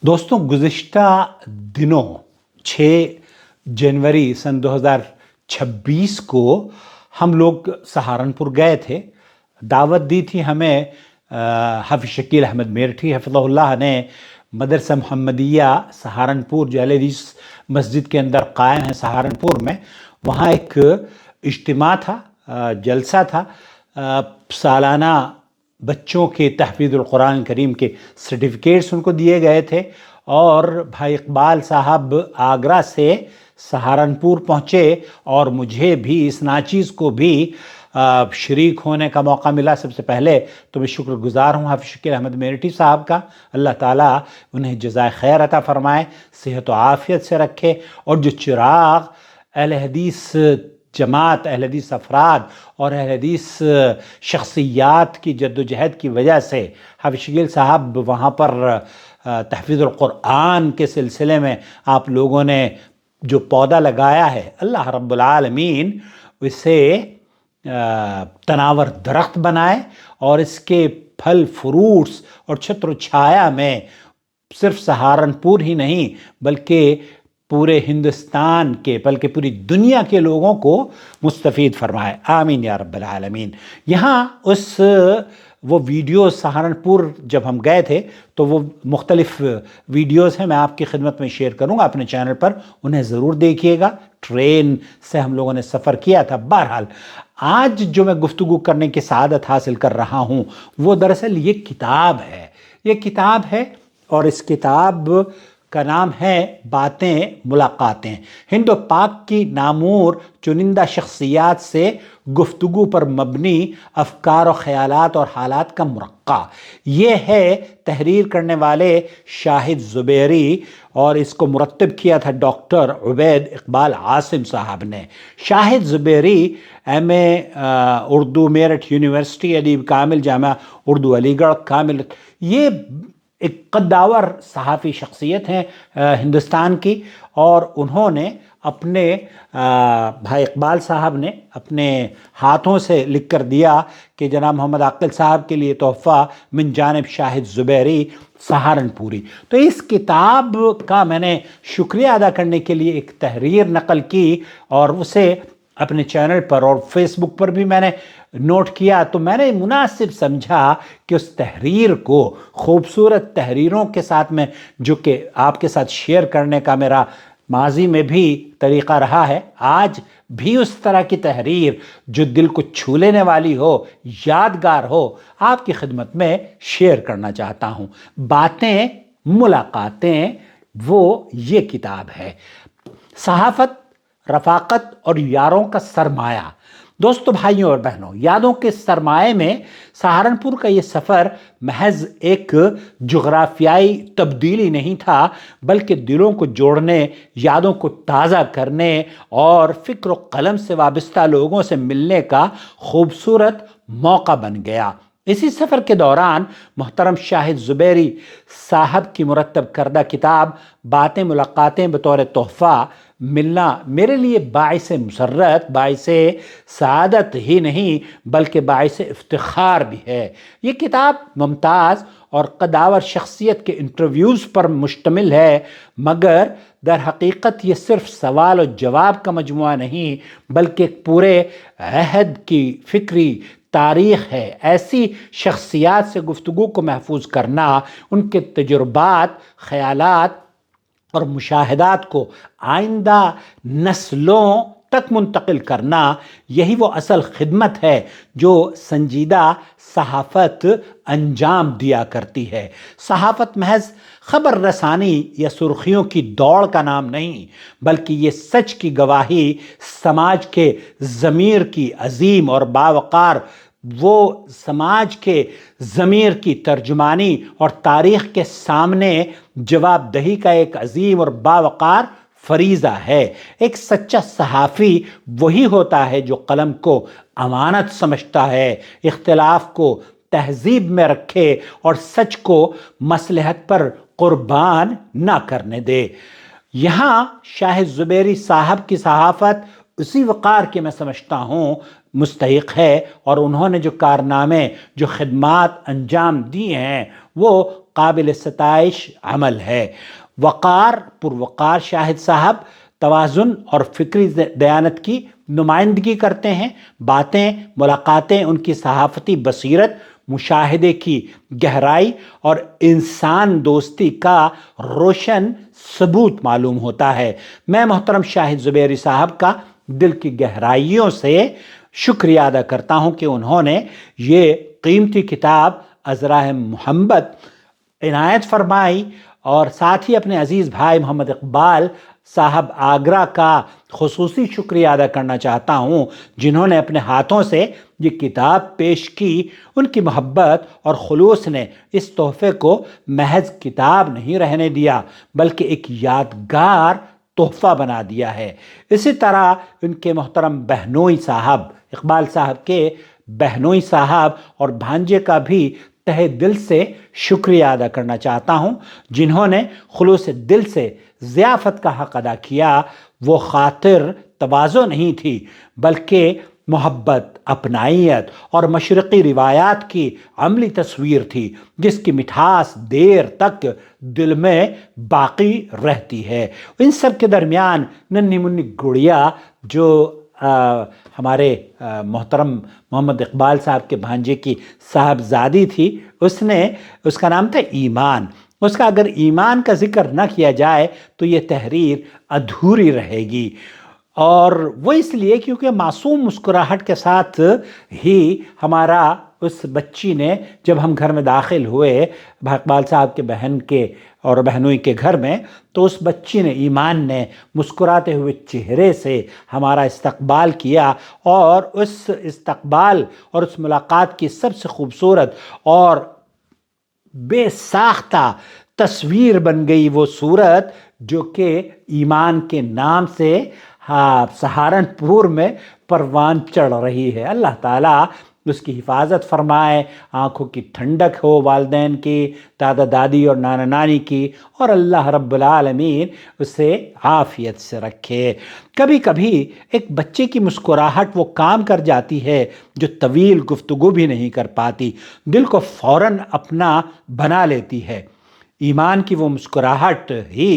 دوستوں گزشتہ دنوں 6 جنوری سن 2026 کو ہم لوگ سہارنپور گئے تھے. دعوت دی تھی ہمیں حافظ شکیل احمد میرٹھی حفظہ اللہ نے. مدرسہ محمدیہ سہارنپور جو اہل حدیث مسجد کے اندر قائم ہے سہارنپور میں، وہاں ایک اجتماع تھا، جلسہ تھا. سالانہ بچوں کے تحفیظ القرآن کریم کے سرٹیفکیٹس ان کو دیے گئے تھے، اور بھائی اقبال صاحب آگرہ سے سہارنپور پہنچے اور مجھے بھی اس ناچیز کو بھی شریک ہونے کا موقع ملا. سب سے پہلے تو میں شکر گزار ہوں حافظ شکیل احمد میرٹھی صاحب کا. اللہ تعالیٰ انہیں جزائے خیر عطا فرمائے، صحت و عافیت سے رکھے، اور جو چراغ اہل حدیث جماعت، اہل حدیث افراد اور اہل حدیث شخصیات کی جد و جہد کی وجہ سے حافظ شکیل صاحب وہاں پر تحفیظ القرآن کے سلسلے میں آپ لوگوں نے جو پودا لگایا ہے، اللہ رب العالمین اسے تناور درخت بنائے، اور اس کے پھل فروٹس اور چھتر و چھایا میں صرف سہارنپور ہی نہیں بلکہ پورے ہندوستان کے بلکہ پوری دنیا کے لوگوں کو مستفید فرمائے. آمین یا رب العالمین. یہاں وہ ویڈیوز سہارنپور جب ہم گئے تھے تو وہ مختلف ویڈیوز ہیں، میں آپ کی خدمت میں شیئر کروں گا اپنے چینل پر، انہیں ضرور دیکھیے گا. ٹرین سے ہم لوگوں نے سفر کیا تھا. بہرحال آج جو میں گفتگو کرنے کی سعادت حاصل کر رہا ہوں وہ دراصل یہ کتاب ہے اور اس کتاب کا نام ہے باتیں ملاقاتیں، ہند و پاک کی نامور چنندہ شخصیات سے گفتگو پر مبنی افکار و خیالات اور حالات کا مرقع. یہ ہے تحریر کرنے والے شاہد زبیری، اور اس کو مرتب کیا تھا ڈاکٹر عبید اقبال عاصم صاحب نے. شاہد زبیری ایم.اے اردو میرٹھ یونیورسٹی، ادیب کامل جامعہ اردو علی گڑھ کامل. یہ ایک قداور صحافی شخصیت ہیں ہندوستان کی، اور انہوں نے اپنے بھائی اقبال صاحب نے اپنے ہاتھوں سے لکھ کر دیا کہ جناب محمد عاقل صاحب کے لیے تحفہ من جانب شاہد زبیری سہارنپوری. تو اس کتاب کا میں نے شکریہ ادا کرنے کے لیے ایک تحریر نقل کی، اور اسے اپنے چینل پر اور فیس بک پر بھی میں نے نوٹ کیا. تو میں نے مناسب سمجھا کہ اس تحریر کو خوبصورت تحریروں کے ساتھ میں جو کہ آپ کے ساتھ شیئر کرنے کا میرا ماضی میں بھی طریقہ رہا ہے، آج بھی اس طرح کی تحریر جو دل کو چھو لینے والی ہو، یادگار ہو، آپ کی خدمت میں شیئر کرنا چاہتا ہوں. باتیں ملاقاتیں، وہ یہ کتاب ہے. صحافت، رفاقت اور یاروں کا سرمایہ. دوستو، بھائیوں اور بہنوں، یادوں کے سرمایہ میں سہارنپور کا یہ سفر محض ایک جغرافیائی تبدیلی نہیں تھا، بلکہ دلوں کو جوڑنے، یادوں کو تازہ کرنے اور فکر و قلم سے وابستہ لوگوں سے ملنے کا خوبصورت موقع بن گیا. اسی سفر کے دوران محترم شاہد زبیری صاحب کی مرتب کردہ کتاب باتیں ملاقاتیں بطور تحفہ ملنا میرے لیے باعث مسرت، باعث سعادت ہی نہیں بلکہ باعث افتخار بھی ہے. یہ کتاب ممتاز اور قداور شخصیت کے انٹرویوز پر مشتمل ہے، مگر در حقیقت یہ صرف سوال و جواب کا مجموعہ نہیں بلکہ ایک پورے عہد کی فکری تاریخ ہے. ایسی شخصیات سے گفتگو کو محفوظ کرنا، ان کے تجربات، خیالات اور مشاہدات کو آئندہ نسلوں تک منتقل کرنا، یہی وہ اصل خدمت ہے جو سنجیدہ صحافت انجام دیا کرتی ہے. صحافت محض خبر رسانی یا سرخیوں کی دوڑ کا نام نہیں، بلکہ یہ سچ کی گواہی، سماج کے ضمیر کی عظیم اور باوقار، وہ سماج کے ضمیر کی ترجمانی اور تاریخ کے سامنے جواب دہی کا ایک عظیم اور باوقار فریضہ ہے. ایک سچا صحافی وہی ہوتا ہے جو قلم کو امانت سمجھتا ہے، اختلاف کو تہذیب میں رکھے اور سچ کو مصلحت پر قربان نہ کرنے دے. یہاں شاہد زبیری صاحب کی صحافت اسی وقار کے میں سمجھتا ہوں مستحق ہے، اور انہوں نے جو کارنامے، جو خدمات انجام دی ہیں وہ قابل ستائش عمل ہے۔ وقار، پروقار شاہد صاحب توازن اور فکری دیانت کی نمائندگی کرتے ہیں۔ باتیں، ملاقاتیں ان کی صحافتی بصیرت، مشاہدے کی گہرائی اور انسان دوستی کا روشن ثبوت معلوم ہوتا ہے۔ میں محترم شاہد زبیری صاحب کا دل کی گہرائیوں سے شکریہ ادا کرتا ہوں کہ انہوں نے یہ قیمتی کتاب ازراہ محبت عنایت فرمائی، اور ساتھ ہی اپنے عزیز بھائی محمد اقبال صاحب آگرہ کا خصوصی شکریہ ادا کرنا چاہتا ہوں، جنہوں نے اپنے ہاتھوں سے یہ کتاب پیش کی۔ ان کی محبت اور خلوص نے اس تحفے کو محض کتاب نہیں رہنے دیا، بلکہ ایک یادگار تحفہ بنا دیا ہے۔ اسی طرح ان کے محترم بہنوئی صاحب، اقبال صاحب کے بہنوئی صاحب اور بھانجے کا بھی تہہ دل سے شکریہ ادا کرنا چاہتا ہوں، جنہوں نے خلوص دل سے ضیافت کا حق ادا کیا۔ وہ خاطر تواضع نہیں تھی، بلکہ محبت، اپنائیت اور مشرقی روایات کی عملی تصویر تھی، جس کی مٹھاس دیر تک دل میں باقی رہتی ہے۔ ان سب کے درمیان ننھی منی گڑیا جو ہمارے محترم محمد اقبال صاحب کے بھانجے کی صاحبزادی تھی، اس کا نام تھا ایمان۔ اس کا اگر ایمان کا ذکر نہ کیا جائے تو یہ تحریر ادھوری رہے گی، اور وہ اس لیے کیونکہ معصوم مسکراہٹ کے ساتھ ہی ہمارا اس بچی نے، جب ہم گھر میں داخل ہوئے اقبال صاحب کے بہن کے اور بہنوئی کے گھر میں، تو اس بچی نے، ایمان نے، مسکراتے ہوئے چہرے سے ہمارا استقبال کیا، اور اس استقبال اور اس ملاقات کی سب سے خوبصورت اور بے ساختہ تصویر بن گئی وہ صورت جو کہ ایمان کے نام سے سہارنپور میں پروان چڑھ رہی ہے۔ اللہ تعالیٰ اس کی حفاظت فرمائے، آنکھوں کی ٹھنڈک ہو والدین کی، دادا دادی اور نانا نانی کی، اور اللہ رب العالمین اسے عافیت سے رکھے۔ کبھی کبھی ایک بچے کی مسکراہٹ وہ کام کر جاتی ہے جو طویل گفتگو بھی نہیں کر پاتی، دل کو فوراً اپنا بنا لیتی ہے۔ ایمان کی وہ مسکراہٹ ہی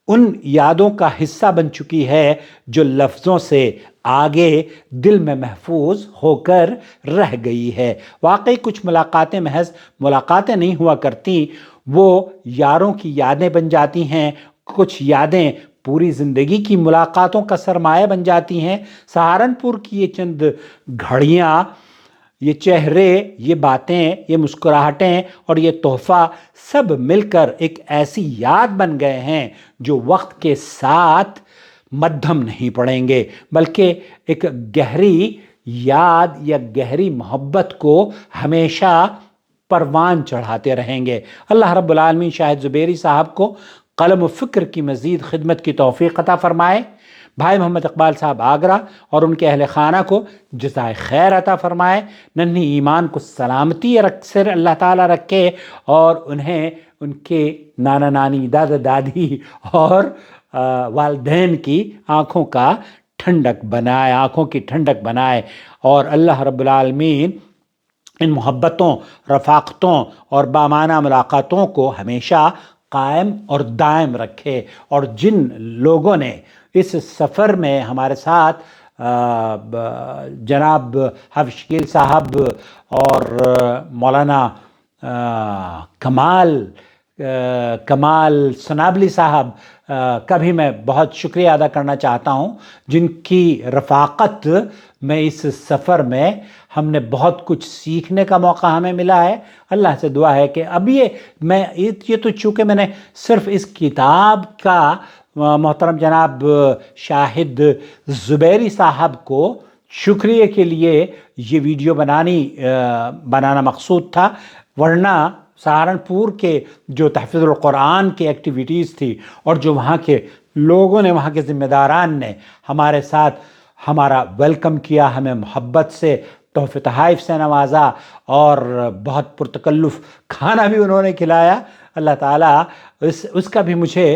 ان یادوں کا حصہ بن چکی ہے جو لفظوں سے آگے دل میں محفوظ ہو کر رہ گئی ہے۔ واقعی کچھ ملاقاتیں محض ملاقاتیں نہیں ہوا کرتی، وہ یاروں کی یادیں بن جاتی ہیں۔ کچھ یادیں پوری زندگی کی ملاقاتوں کا سرمایہ بن جاتی ہیں۔ سہارنپور کی یہ چند گھڑیاں، یہ چہرے، یہ باتیں، یہ مسکراہٹیں اور یہ تحفہ سب مل کر ایک ایسی یاد بن گئے ہیں جو وقت کے ساتھ مدھم نہیں پڑیں گے، بلکہ ایک گہری یاد یا گہری محبت کو ہمیشہ پروان چڑھاتے رہیں گے۔ اللہ رب العالمین شاہد زبیری صاحب کو قلم و فکر کی مزید خدمت کی توفیق عطا فرمائے، بھائی محمد اقبال صاحب آگرہ اور ان کے اہل خانہ کو جزائے خیر عطا فرمائے، ننھی ایمان کو سلامتی سے اللہ تعالیٰ رکھے، اور انہیں ان کے نانا نانی، دادا دادی اور والدین کی آنکھوں کا ٹھنڈک بنائے، آنکھوں کی ٹھنڈک بنائے، اور اللہ رب العالمین ان محبتوں، رفاقتوں اور بامانہ ملاقاتوں کو ہمیشہ قائم اور دائم رکھے۔ اور جن لوگوں نے اس سفر میں ہمارے ساتھ جناب حافظ شکیل صاحب اور مولانا کمال سنابلی صاحب کا بھی میں بہت شکریہ ادا کرنا چاہتا ہوں، جن کی رفاقت میں اس سفر میں ہم نے بہت کچھ سیکھنے کا موقع ہمیں ملا ہے۔ اللہ سے دعا ہے کہ اب یہ تو چونکہ میں نے صرف اس کتاب کا محترم جناب شاہد زبیری صاحب کو شکریہ کے لیے یہ ویڈیو بنانا مقصود تھا، ورنہ سہارنپور کے جو تحفظ القرآن کی ایکٹیویٹیز تھی اور جو وہاں کے لوگوں نے، وہاں کے ذمہ داران نے ہمارے ساتھ ہمارا ویلکم کیا، ہمیں محبت سے تحفے تحائف سے نوازا اور بہت پرتکلف کھانا بھی انہوں نے کھلایا، اللہ تعالیٰ اس کا بھی مجھے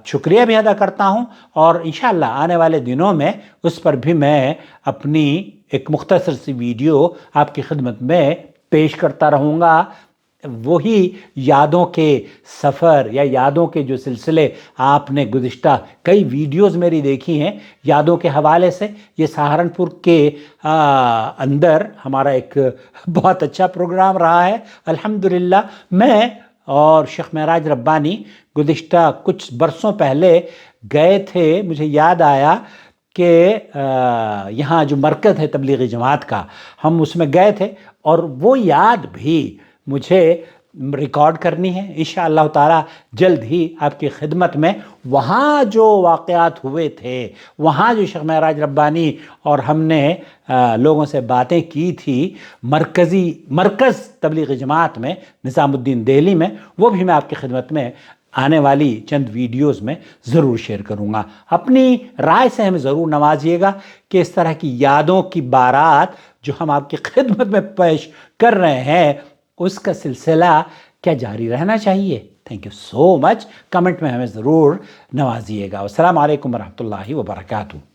شکریہ بھی ادا کرتا ہوں، اور انشاءاللہ آنے والے دنوں میں اس پر بھی میں اپنی ایک مختصر سی ویڈیو آپ کی خدمت میں پیش کرتا رہوں گا۔ وہی یادوں کے سفر یا یادوں کے جو سلسلے آپ نے گزشتہ کئی ویڈیوز میری دیکھی ہیں یادوں کے حوالے سے، یہ سہارنپور کے اندر ہمارا ایک بہت اچھا پروگرام رہا ہے الحمدللہ۔ میں اور شیخ معراج ربانی گزشتہ کچھ برسوں پہلے گئے تھے، مجھے یاد آیا کہ یہاں جو مرکز ہے تبلیغی جماعت کا، ہم اس میں گئے تھے اور وہ یاد بھی مجھے ریکارڈ کرنی ہے انشاءاللہ تعالی جلد ہی آپ کی خدمت میں۔ وہاں جو واقعات ہوئے تھے، وہاں جو شیخ معراج ربانی اور ہم نے لوگوں سے باتیں کی تھی مرکز تبلیغی جماعت میں نظام الدین دہلی میں، وہ بھی میں آپ کی خدمت میں آنے والی چند ویڈیوز میں ضرور شیئر کروں گا۔ اپنی رائے سے ہمیں ضرور نوازیے گا کہ اس طرح کی یادوں کی بارات جو ہم آپ کی خدمت میں پیش کر رہے ہیں اس کا سلسلہ کیا جاری رہنا چاہیے؟ Thank you so much, comment میں ہمیں ضرور نوازیے گا۔ السلام علیکم ورحمۃ اللہ وبرکاتہ۔